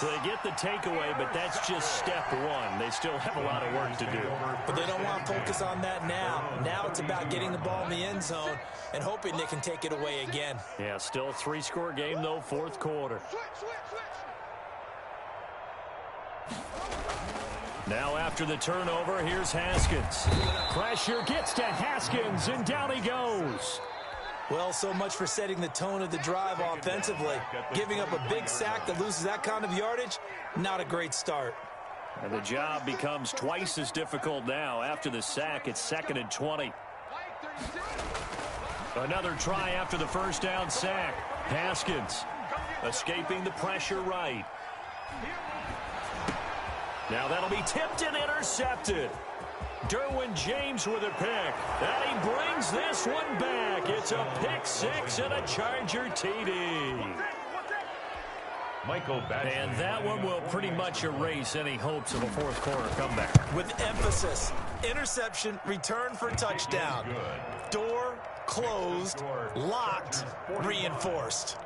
[SPEAKER 1] So they get the takeaway, but that's just step one. They still have a lot of work to do.
[SPEAKER 2] But they don't want to focus on that now. Now it's about getting the ball in the end zone and hoping they can take it away again.
[SPEAKER 1] Yeah, still a 3-score game, though, fourth quarter. Now after the turnover, here's Haskins. Pressure gets to Haskins, and down he goes.
[SPEAKER 2] Well, so much for setting the tone of the drive offensively. Giving up a big sack that loses that kind of yardage, not a great start.
[SPEAKER 1] And the job becomes twice as difficult now. After the sack, it's 2nd and 20. Another try after the first down sack. Haskins escaping the pressure right. Now that'll be tipped and intercepted. Derwin James with a pick. And he brings this one back. It's a pick six and a Charger TD. And that one will pretty much erase any hopes of a fourth quarter comeback.
[SPEAKER 2] With emphasis, interception, return for touchdown. Door closed, locked, reinforced.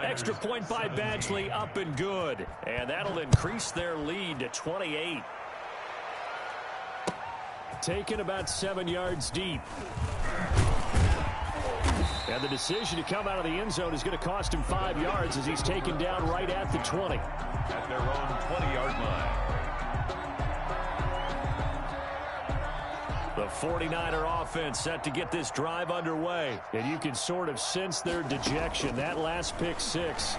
[SPEAKER 1] Extra point by Badgley, up and good. And that'll increase their lead to 28. Taken about 7 yards deep. And the decision to come out of the end zone is going to cost him 5 yards as he's taken down right at the 20.
[SPEAKER 4] At their own 20-yard line.
[SPEAKER 1] The 49er offense set to get this drive underway. And you can sort of sense their dejection. That last pick six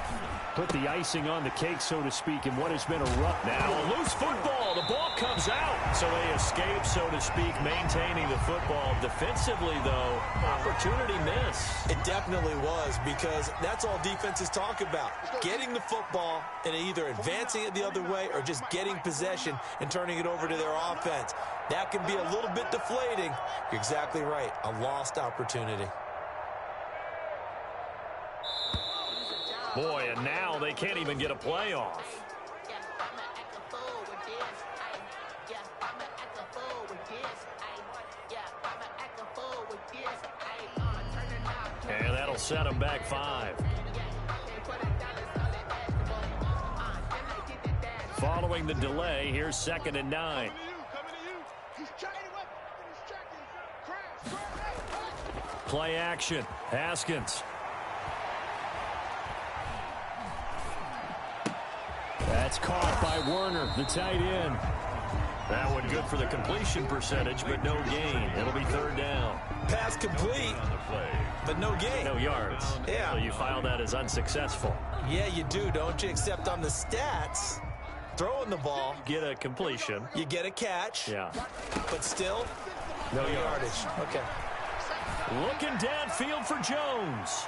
[SPEAKER 1] put the icing on the cake, so to speak, in what has been a rough. Now a loose football. The ball comes out. So they escape, so to speak, maintaining the football. Defensively, though, opportunity miss.
[SPEAKER 2] It definitely was, because that's all defenses talk about. Getting the football and either advancing it the other way or just getting possession and turning it over to their offense. That can be a little bit deflating. You're exactly right. A lost opportunity.
[SPEAKER 1] Boy, and now they can't even get a play off. And that'll set them back 5. Following the delay, here's 2nd and 9. Play action. Haskins. That's caught by Werner, the tight end. That one good for the completion percentage, but no gain. It'll be 3rd down.
[SPEAKER 2] Pass complete, but no gain.
[SPEAKER 1] No yards.
[SPEAKER 2] Yeah.
[SPEAKER 1] So you file that as unsuccessful.
[SPEAKER 2] Yeah, you do, don't you? Except on the stats, throwing the ball,
[SPEAKER 1] Get a completion.
[SPEAKER 2] you get a catch,
[SPEAKER 1] Yeah.
[SPEAKER 2] but still,
[SPEAKER 1] No
[SPEAKER 2] yardage. Okay.
[SPEAKER 1] Looking downfield for Jones.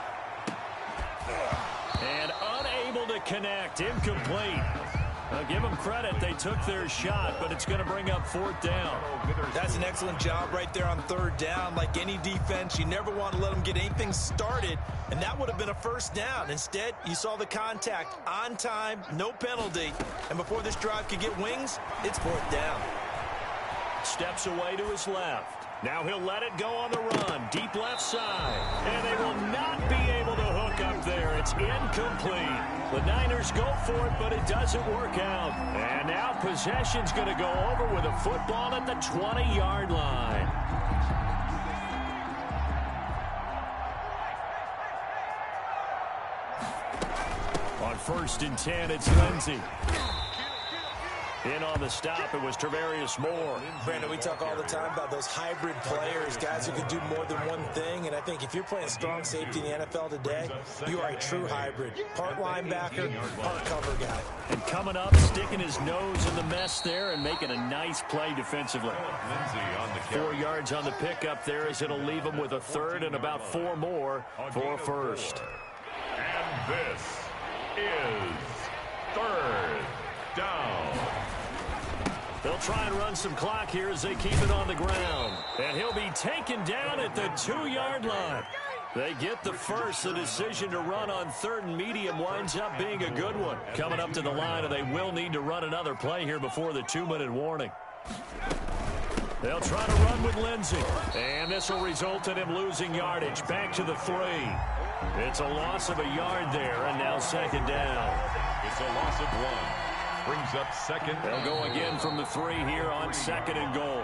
[SPEAKER 1] And unable to connect. Incomplete. Give them credit. They took their shot, but it's going to bring up 4th down.
[SPEAKER 2] That's an excellent job right there on 3rd down. Like any defense, you never want to let them get anything started, and that would have been a 1st down. Instead, you saw the contact on time, no penalty, and before this drive could get wings, it's 4th down.
[SPEAKER 1] Steps away to his left. Now he'll let it go on the run. Deep left side. And they will not be able to hook up there. It's incomplete. The Niners go for it, but it doesn't work out. And now possession's going to go over with a football at the 20-yard line. On 1st and 10, it's Lindsey. In on the stop, it was Travarius Moore.
[SPEAKER 2] Brandon, we talk all the time about those hybrid players, guys who can do more than one thing, and I think if you're playing strong safety in the NFL today, you are a true hybrid. Part linebacker, part cover guy.
[SPEAKER 1] And coming up, sticking his nose in the mess there and making a nice play defensively. 4 yards on the pickup there as it'll leave him with a 3rd and about 4 more for 1st.
[SPEAKER 4] And this is 3rd down.
[SPEAKER 1] They'll try and run some clock here as they keep it on the ground. And he'll be taken down at the 2-yard line. They get the first. The decision to run on 3rd and medium winds up being a good one. Coming up to the line, and they will need to run another play here before the 2-minute warning. They'll try to run with Lindsey. And this will result in him losing yardage. Back to the 3. It's a loss of a yard there, and now second down.
[SPEAKER 4] It's a loss of 1. Brings up second.
[SPEAKER 1] They'll go again from the 3 here on second and goal.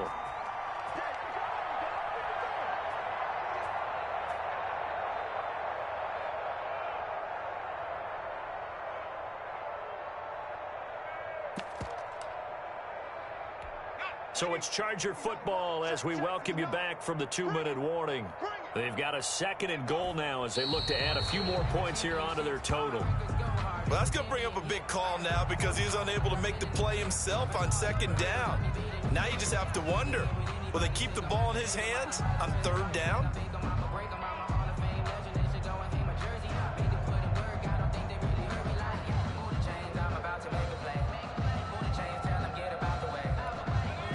[SPEAKER 1] So it's Charger football as we welcome you back from the 2-minute warning. They've got a second and goal now as they look to add a few more points here onto their total.
[SPEAKER 2] Well, that's going to bring up a big call now because he was unable to make the play himself on second down. Now you just have to wonder, will they keep the ball in his hands on third down?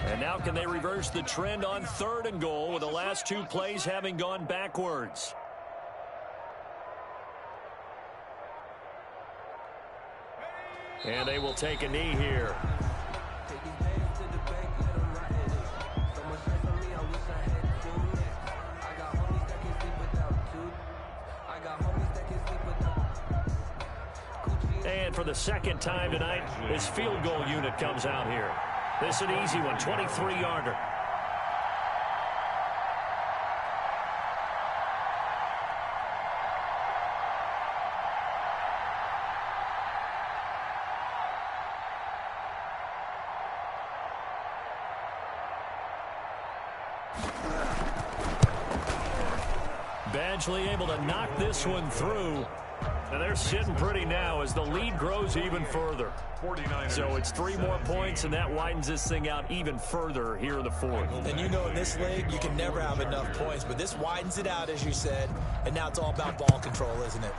[SPEAKER 1] And now can they reverse the trend on third and goal with the last 2 plays having gone backwards? And they will take a knee here. And for the second time tonight, his field goal unit comes out here. This is an easy one, 23-yarder. Badgley able to knock this one through. And they're sitting pretty now as the lead grows even further. So it's 3 more points, and that widens this thing out even further here in the 4th.
[SPEAKER 2] And you know in this league, you can never have enough points, but this widens it out, as you said, and now it's all about ball control, isn't it?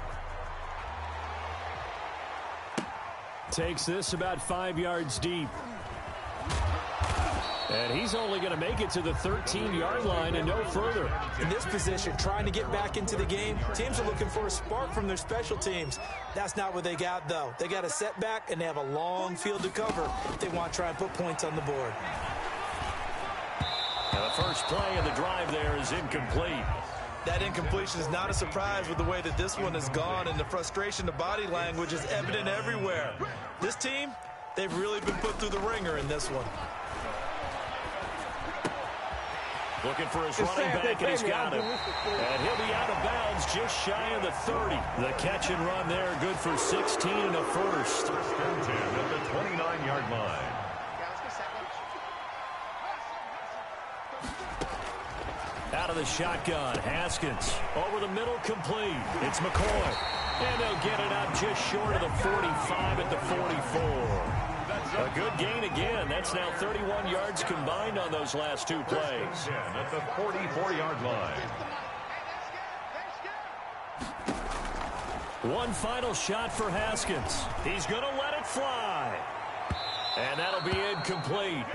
[SPEAKER 1] Takes this about 5 yards deep. And he's only going to make it to the 13-yard line and no further.
[SPEAKER 2] In this position, trying to get back into the game, teams are looking for a spark from their special teams. That's not what they got, though. They got a setback, and they have a long field to cover if they want to try and put points on the board.
[SPEAKER 1] And the first play of the drive there is incomplete.
[SPEAKER 2] That incompletion is not a surprise with the way that this one has gone, and the frustration, the body language is evident everywhere. This team, they've really been put through the ringer in this one.
[SPEAKER 1] Looking for his running back, and he's got him. And he'll be out of bounds just shy of the 30. The catch and run there, good for 16 and a first.
[SPEAKER 4] First and 10 at the 29-yard line.
[SPEAKER 1] Out of the shotgun, Haskins. Over the middle, complete. It's McCoy. And they'll get it out just short of the 45 at the 44. A good gain again. That's now 31 yards combined on those last 2 plays.
[SPEAKER 4] At the 44-yard line.
[SPEAKER 1] One final shot for Haskins. He's going to let it fly. And that'll be incomplete.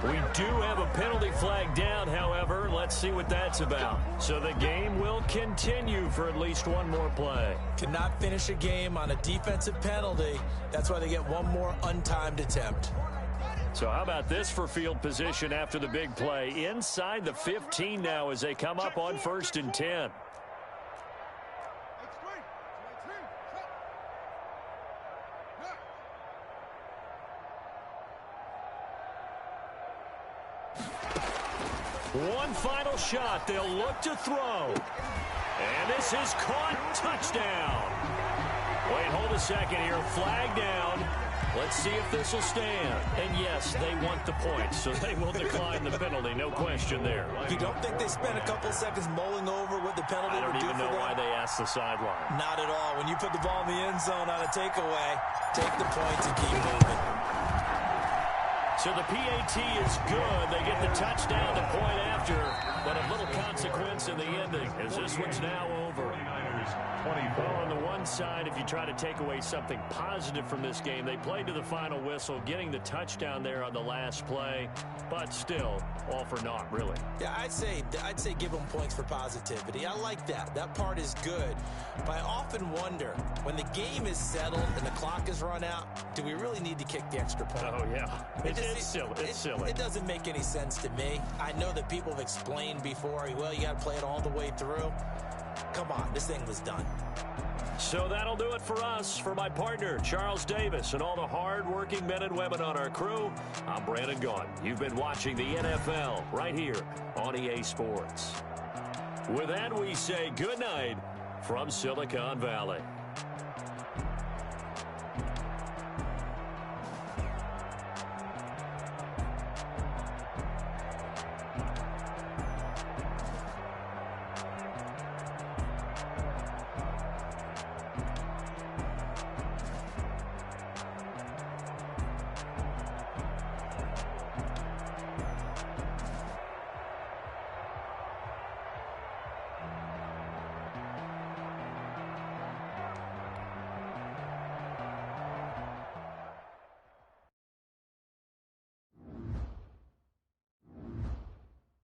[SPEAKER 1] We do have a penalty flag down, however. Let's see what that's about. So the game will continue for at least one more play.
[SPEAKER 2] Cannot finish a game on a defensive penalty. That's why they get one more untimed attempt.
[SPEAKER 1] So how about this for field position after the big play? Inside the 15 now as they come up on 1st and 10. One final shot. They'll look to throw. And this is caught. Touchdown. Wait, hold a second here. Flag down. Let's see if this will stand. And yes, they want the points, so they will decline the penalty. No question there.
[SPEAKER 2] You don't think they spent a couple seconds mulling over what the penalty would do for them?
[SPEAKER 1] I don't even know why they asked the sideline.
[SPEAKER 2] Not at all. When you put the ball in the end zone on a takeaway, take the points and keep moving.
[SPEAKER 1] So the PAT is good. They get the touchdown, the point after, but a little consequence in the ending as this one's now over.
[SPEAKER 4] 24
[SPEAKER 1] on the 1 side, if you try to take away something positive from this game, they played to the final whistle, getting the touchdown there on the last play, but still all for naught, really.
[SPEAKER 2] Yeah, I'd say give them points for positivity. I like that. That part is good. But I often wonder, when the game is settled and the clock is run out, do we really need to kick the extra point?
[SPEAKER 1] Oh, yeah. It's silly. It's silly.
[SPEAKER 2] It doesn't make any sense to me. I know that people have explained before, well, you got to play it all the way through. Come on, this thing was done.
[SPEAKER 1] So that'll do it for us. For my partner, Charles Davis, and all the hard-working men and women on our crew, I'm Brandon Gaughan. You've been watching the NFL right here on EA Sports. With that, we say good night from Silicon Valley.